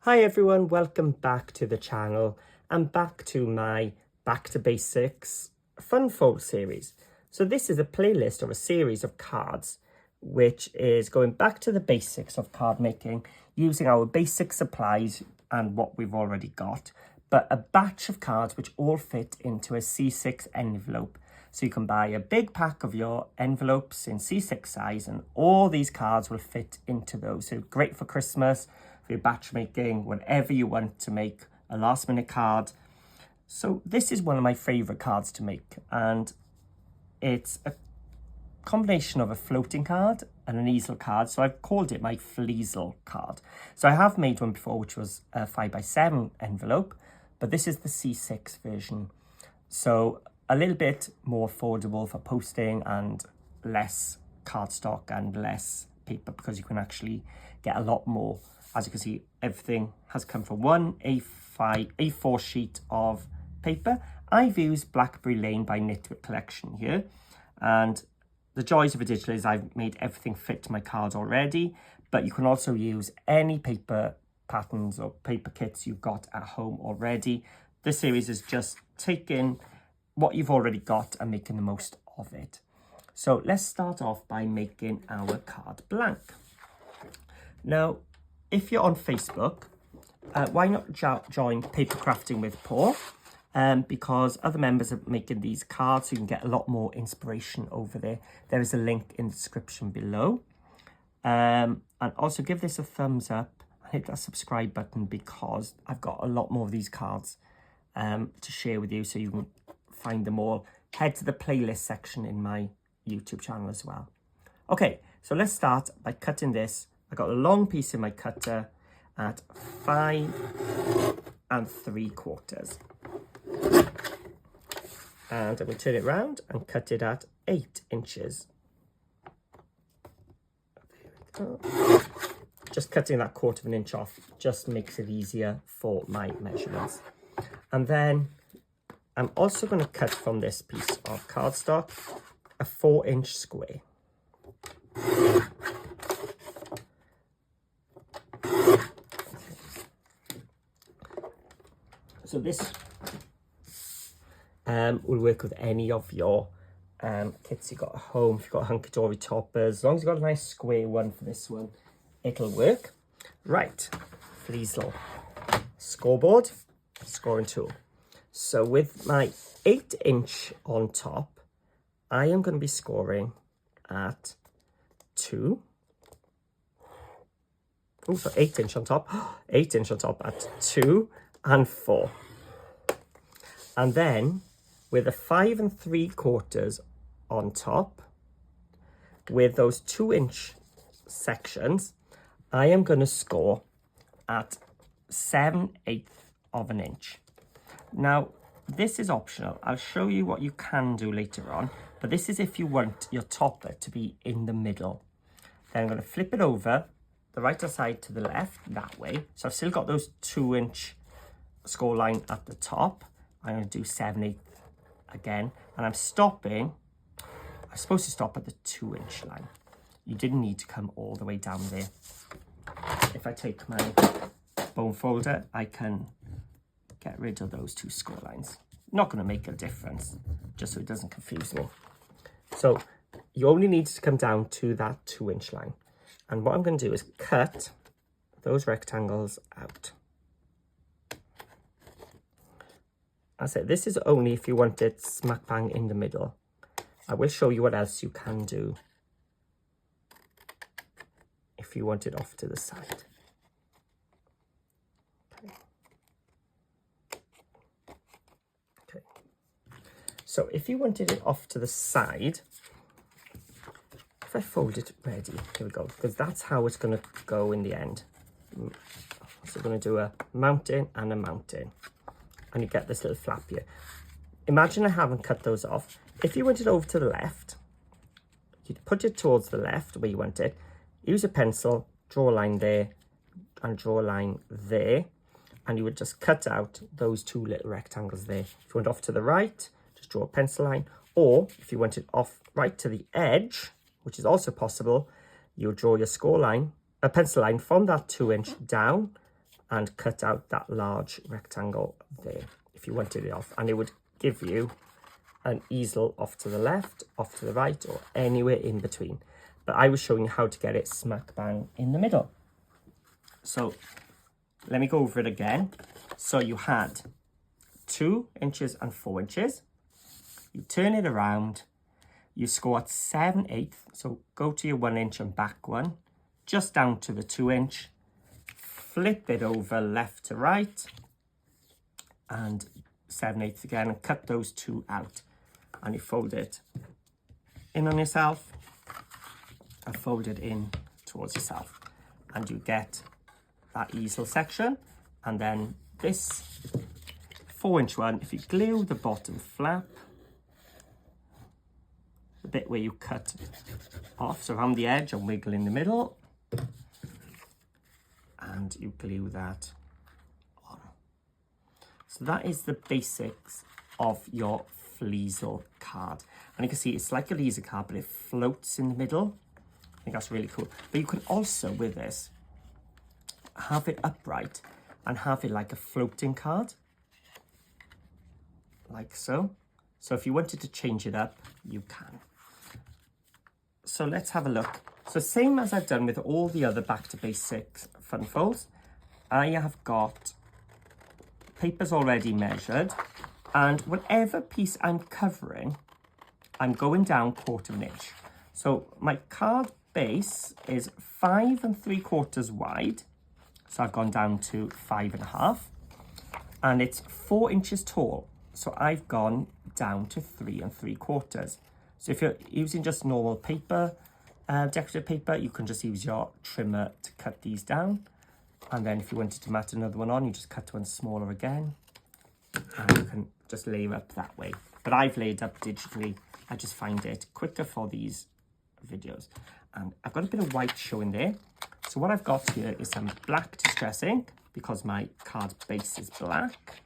Hi everyone, welcome back to the channel and back to my Back to Basics Fun Fold series. So this is a playlist or a series of cards which is going back to the basics of card making using our basic supplies and what we've already got, but a batch of cards which all fit into a C6 envelope. So you can buy a big pack of your envelopes in C6 size and all these cards will fit into those. So great for Christmas, for your batch making, whenever you want to make a last minute card. So this is one of my favorite cards to make, and it's a combination of a floating card and an easel card. So I've called it my Fleasel card. So I have made one before which was a 5x7 envelope, but this is the C6 version. So a little bit more affordable for posting and less cardstock and less paper because you can actually get a lot more. As you can see, everything has come from one A4 sheet of paper. I've used Blackberry Lane by Knitwit Collection here, and the joys of a digital is I've made everything fit to my cards already, but you can also use any paper patterns or paper kits you've got at home already. This series is just taking what you've already got and making the most of it. So let's start off by making our card blank. Now, if you're on Facebook, why not join Paper Crafting with Paul? Because other members are making these cards, so you can get a lot more inspiration over there. There is a link in the description below. And also give this a thumbs up and hit that subscribe button because I've got a lot more of these cards to share with you, so you can find them all. Head to the playlist section in my YouTube channel as well. Okay, so let's start by cutting this. I got a long piece in my cutter at 5 3/4. And I'm going to turn it around and cut it at 8 inches. There we go. Just cutting that 1/4 inch off just makes it easier for my measurements. And then I'm also going to cut from this piece of cardstock a 4-inch square. So this will work with any of your kits you've got at home. If you've got hunky-dory toppers, as long as you've got a nice square one for this one, it'll work. Right, Fleasel scoreboard, scoring tool. So with my 8-inch on top, I am going to be scoring at 2. Oh, so 8-inch on top. 8-inch on top at 2 and 4. And then with a 5 3/4 on top, with those 2-inch sections, I am going to score at 7/8 of an inch. Now, this is optional. I'll show you what you can do later on, but this is if you want your topper to be in the middle. Then I'm going to flip it over the right side to the left that way. So I've still got those 2-inch score line at the top. I'm going to do 7/8 again, and I'm stopping. I'm supposed to stop at the 2-inch line. You didn't need to come all the way down there. If I take my bone folder, I can get rid of those 2 score lines. Not going to make a difference, just so it doesn't confuse me. So you only need to come down to that 2-inch line. And what I'm going to do is cut those rectangles out. I said, this is only if you want it smack bang in the middle. I will show you what else you can do if you want it off to the side. Okay. So if you wanted it off to the side, if I fold it ready, here we go, because that's how it's going to go in the end. So we're going to do a mountain and a mountain. And you get this little flap here. Imagine I haven't cut those off. If you want it over to the left, you'd put it towards the left where you want it. Use a pencil, draw a line there, and draw a line there. And you would just cut out those 2 little rectangles there. If you want off to the right, just draw a pencil line. Or if you want it off right to the edge, which is also possible, you'll draw your score line, a pencil line from that 2-inch down and cut out that large rectangle there if you wanted it off, and it would give you an easel off to the left, off to the right, or anywhere in between. But I was showing you how to get it smack bang in the middle. So let me go over it again. So you had 2 inches and 4 inches. You turn it around, you score at 7/8, so go to your 1 inch and back one, just down to the 2 inch, flip it over left to right, and 7/8 again, and cut those 2 out. And you fold it in on yourself, and fold it in towards yourself. And you get that easel section. And then this 4-inch one, if you glue the bottom flap, the bit where you cut off, so around the edge and wiggle in the middle, and you glue that on. So that is the basics of your Fleasel card. And you can see it's like a laser card, but it floats in the middle. I think that's really cool. But you can also, with this, have it upright and have it like a floating card, like so. So if you wanted to change it up, you can. So let's have a look. So same as I've done with all the other back to basics fun folds, I have got papers already measured, and whatever piece I'm covering, I'm going down 1/4 inch. So my card base is 5 3/4 wide. So I've gone down to 5 1/2, and it's 4 inches tall. So I've gone down to 3 3/4. So if you're using just normal paper, decorative paper, you can just use your trimmer to cut these down. And then if you wanted to mat another one on, you just cut one smaller again. And you can just layer up that way. But I've layered up digitally. I just find it quicker for these videos. And I've got a bit of white showing there. So what I've got here is some black distress ink, because my card base is black.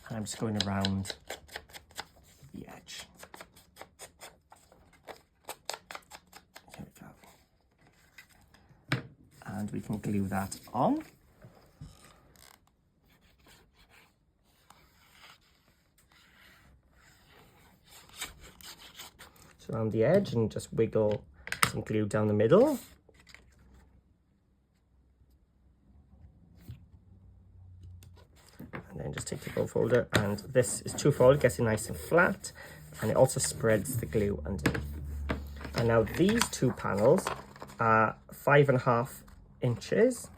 And I'm just going around the edge. Here we go. And we can glue that on. So around the edge, and just wiggle some glue down the middle. And then just take your fold folder, and this is 2-fold, gets it nice and flat, and it also spreads the glue underneath. And now these 2 panels are 5 1/2 inches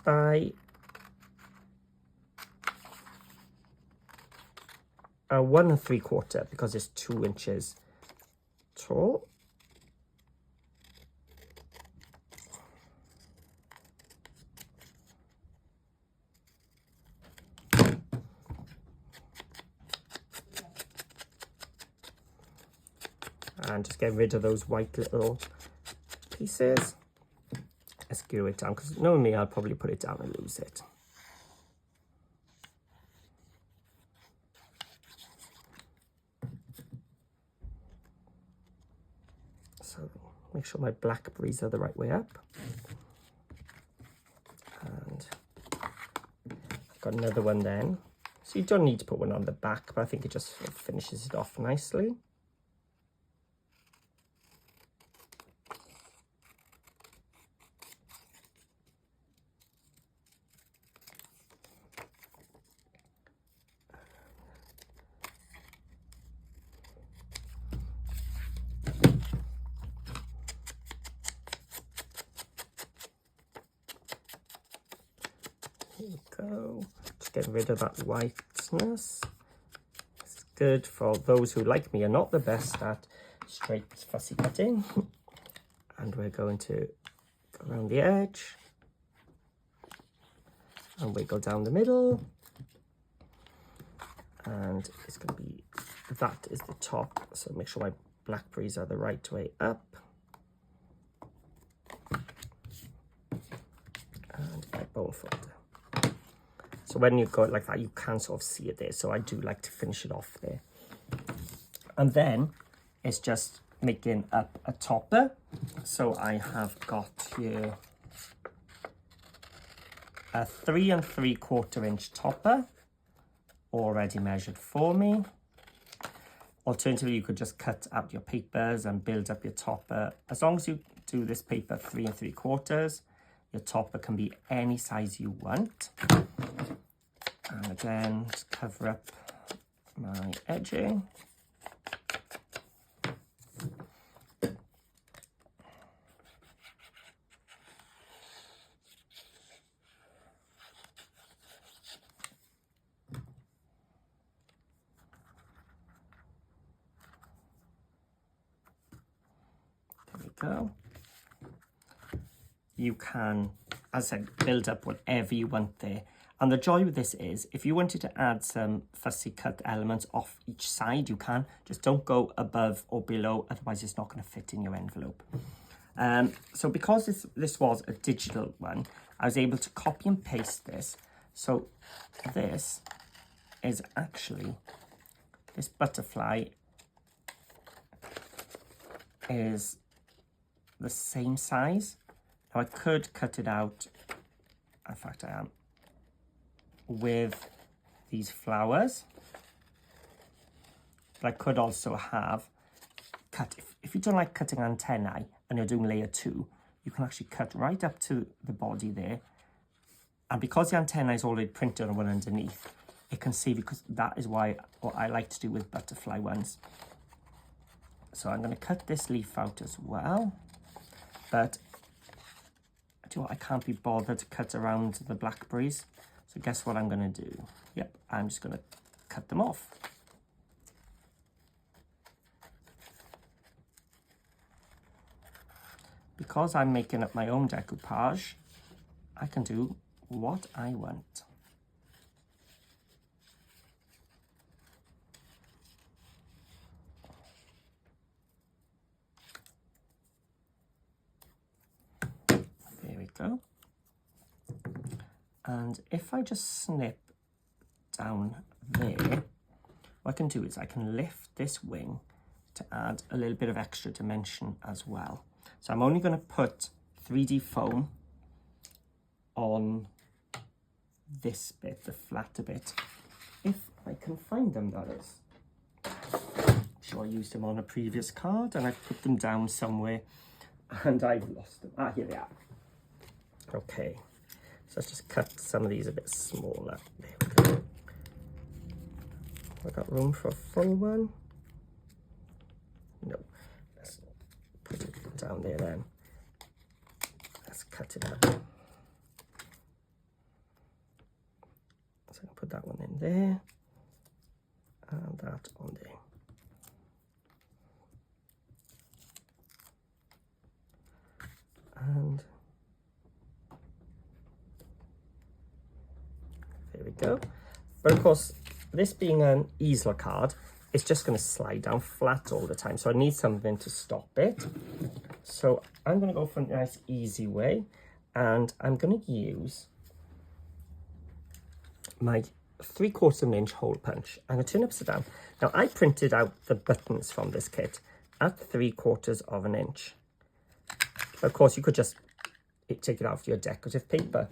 by 1 3/4, because it's 2 inches tall. And just get rid of those white little pieces. Let's glue it down, because knowing me, I'll probably put it down and lose it. So make sure my blackberries are the right way up. And I've got another one then. So you don't need to put one on the back, but I think it just sort of finishes it off nicely. Here we go. Just get rid of that whiteness. It's good for those who, like me, are not the best at straight fussy cutting. And we're going to go around the edge and wiggle down the middle. And it's going to be, that is the top. So make sure my blackberries are the right way up. And my bone folder. So when you go like that, you can sort of see it there. So I do like to finish it off there. And then it's just making up a topper. So I have got here a 3 3/4 inch topper, already measured for me. Alternatively, you could just cut out your papers and build up your topper. As long as you do this paper 3 3/4, your topper can be any size you want. And again, just cover up my edging. There we go. You can, as I said, build up whatever you want there. And the joy with this is, if you wanted to add some fussy cut elements off each side, you can. Just don't go above or below, otherwise it's not going to fit in your envelope. So because this was a digital one, I was able to copy and paste this. So this is actually, this butterfly is the same size. Now I could cut it out, in fact I am, with these flowers. But I could also have cut, if you don't like cutting antennae and you're doing layer 2, you can actually cut right up to the body there. And because the antenna is already printed on one underneath, it can see, because that is what I like to do with butterfly ones. So I'm going to cut this leaf out as well. But do you know what? I can't be bothered to cut around the blackberries. So guess what I'm going to do? Yep, I'm just going to cut them off. Because I'm making up my own decoupage, I can do what I want. There we go. And if I just snip down there, what I can do is I can lift this wing to add a little bit of extra dimension as well. So I'm only going to put 3D foam on this bit, the flatter bit, if I can find them, that is. I'm sure I used them on a previous card and I put them down somewhere and I've lost them. Ah, here they are. Okay, so let's just cut some of these a bit smaller. There we go. I got room for a full one? No. Let's put it down there then. Let's cut it out. So I'll put that one in there and that on there. And there we go. But of course, this being an easel card, it's just going to slide down flat all the time. So I need something to stop it. So I'm going to go for a nice easy way. And I'm going to use my 3/4 inch hole punch. I'm going to turn it upside down. Now I printed out the buttons from this kit at 3/4 inch. Of course, you could just take it out of your decorative paper.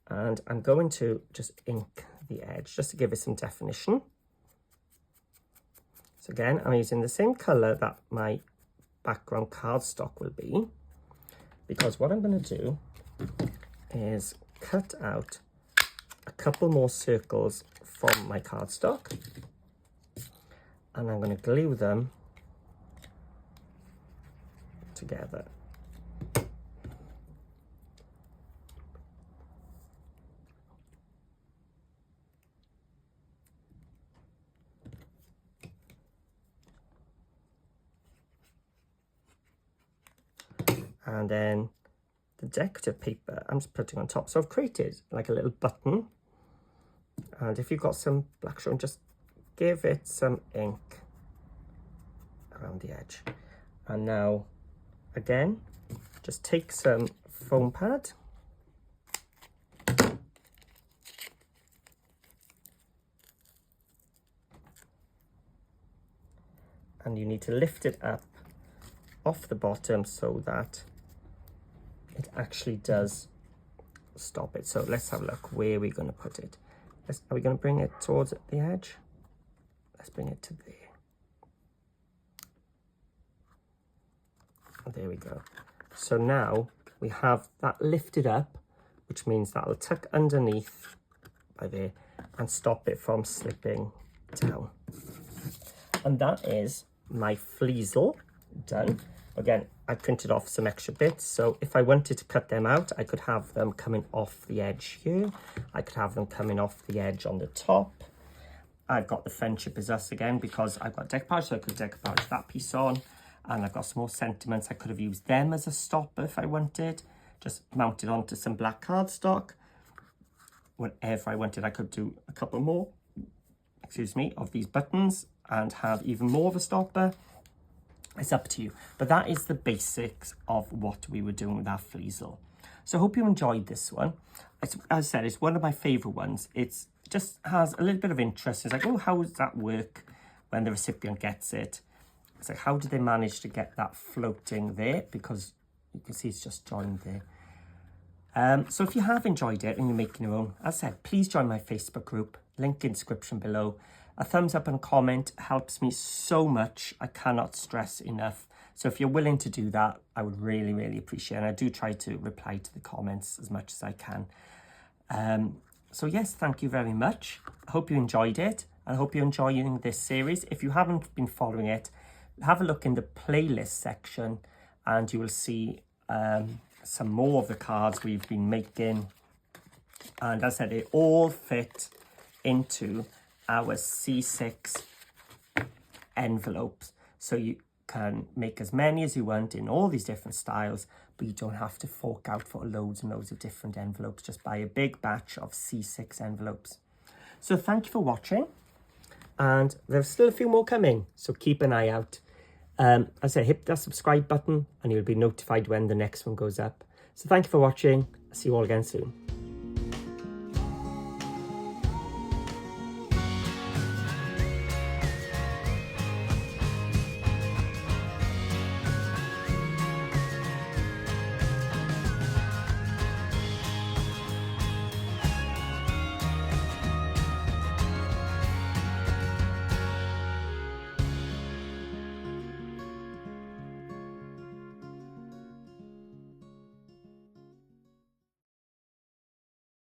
And I'm going to just ink the edge just to give it some definition. So again, I'm using the same colour that my background cardstock will be, because what I'm going to do is cut out a couple more circles from my cardstock, and I'm going to glue them together. And then the decorative paper I'm just putting on top. So I've created like a little button. And if you've got some black stone, just give it some ink around the edge. And now, again, just take some foam pad. And you need to lift it up off the bottom so that it actually does stop it. So let's have a look where we're going to put it. Are we going to bring it towards the edge? Let's bring it to there. There we go. So now we have that lifted up, which means that'll tuck underneath by there and stop it from slipping down. And that is my Fleasel done. Again, I printed off some extra bits, so if I wanted to cut them out, I could have them coming off the edge here. I could have them coming off the edge on the top. I've got the Friendship Is Us again because I've got decoupage, so I could decoupage that piece on. And I've got some more sentiments. I could have used them as a stopper if I wanted. Just mounted onto some black cardstock. Whatever I wanted, I could do a couple more, excuse me, of these buttons and have even more of a stopper. It's up to you. But that is the basics of what we were doing with our Fleasel. So I hope you enjoyed this one. As I said, it's one of my favourite ones. It just has a little bit of interest. It's like, oh, how does that work when the recipient gets it? It's like, how did they manage to get that floating there? Because you can see it's just joined there. So if you have enjoyed it and you're making your own, as I said, please join my Facebook group. Link in description below. A thumbs up and comment helps me so much. I cannot stress enough. So if you're willing to do that, I would really, really appreciate it. And I do try to reply to the comments as much as I can. So yes, thank you very much. I hope you enjoyed it. I hope you're enjoying this series. If you haven't been following it, have a look in the playlist section and you will see some more of the cards we've been making. And as I said, they all fit into our C6 envelopes. So you can make as many as you want in all these different styles, but you don't have to fork out for loads and loads of different envelopes. Just buy a big batch of C6 envelopes. So thank you for watching. And there's still a few more coming, so keep an eye out. As I say, hit that subscribe button and you'll be notified when the next one goes up. So thank you for watching. I'll see you all again soon.